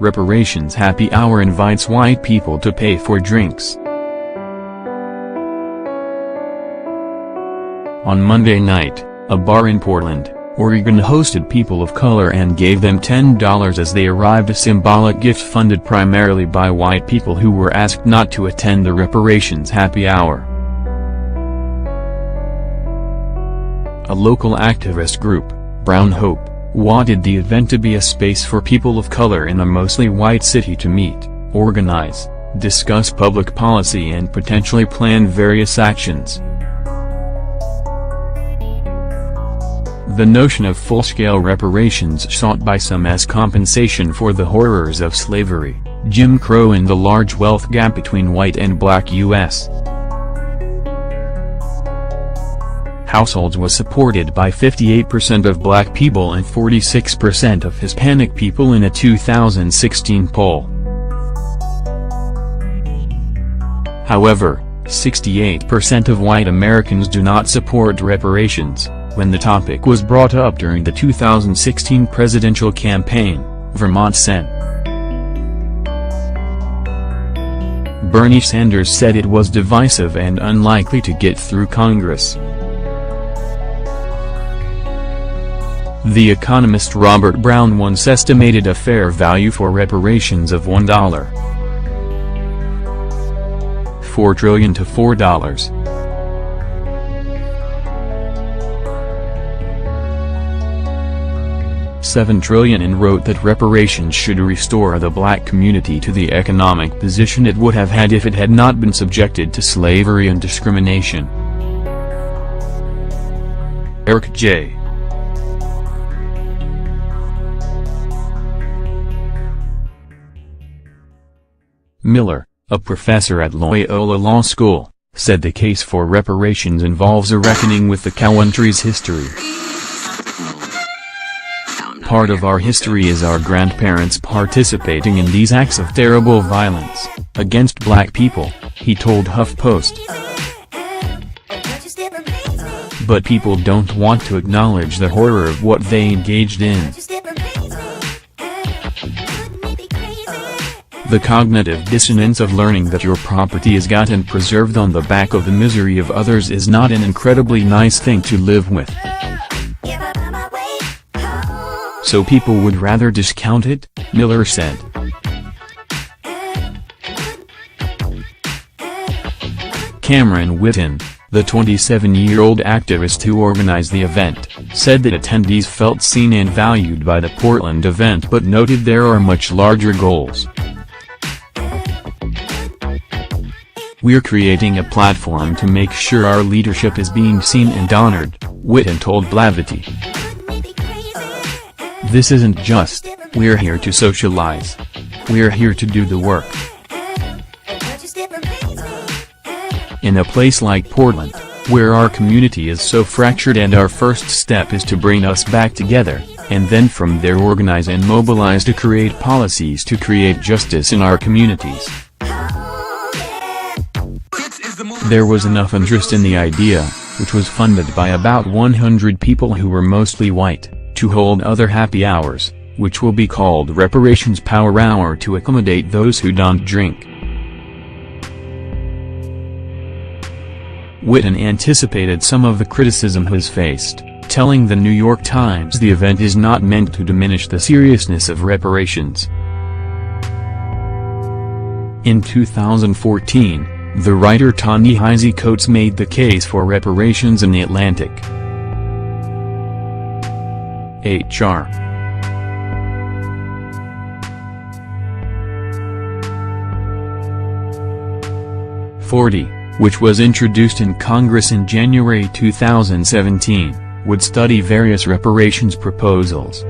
Reparations Happy Hour invites white people to pay for drinks. On Monday night, a bar in Portland, Oregon hosted people of color and gave them $10 as they arrived, a symbolic gift funded primarily by white people who were asked not to attend the Reparations Happy Hour. A local activist group, Brown Hope, wanted the event to be a space for people of color in a mostly white city to meet, organize, discuss public policy and potentially plan various actions. The notion of full-scale reparations sought by some as compensation for the horrors of slavery, Jim Crow and the large wealth gap between white and black U.S. households was supported by 58% of black people and 46% of Hispanic people in a 2016 poll. However, 68% of white Americans do not support reparations. When the topic was brought up during the 2016 presidential campaign, Vermont Sen. Bernie Sanders said it was divisive and unlikely to get through Congress. The economist Robert Brown once estimated a fair value for reparations of $1. $4 trillion to $4. $7 trillion and wrote that reparations should restore the black community to the economic position it would have had if it had not been subjected to slavery and discrimination. Eric J. Miller, a professor at Loyola Law School, said the case for reparations involves a reckoning with the country's history. Part of our history is our grandparents participating in these acts of terrible violence against black people, he told HuffPost. But people don't want to acknowledge the horror of what they engaged in. The cognitive dissonance of learning that your property is got and preserved on the back of the misery of others is not an incredibly nice thing to live with. So people would rather discount it, Miller said. Cameron Whitten, the 27-year-old activist who organized the event, said that attendees felt seen and valued by the Portland event but noted there are much larger goals. "We're creating a platform to make sure our leadership is being seen and honored," Whitten told Blavity. "This isn't just, we're here to socialize. We're here to do the work." In a place like Portland, where our community is so fractured and our first step is to bring us back together, and then from there organize and mobilize to create policies to create justice in our communities. There was enough interest in the idea, which was funded by about 100 people who were mostly white, to hold other happy hours, which will be called Reparations Power Hour to accommodate those who don't drink. Whitten anticipated some of the criticism he's faced, telling the New York Times the event is not meant to diminish the seriousness of reparations. In 2014, the writer Ta-Nehisi Coates made the case for reparations in The Atlantic. H.R. 40, which was introduced in Congress in January 2017, would study various reparations proposals.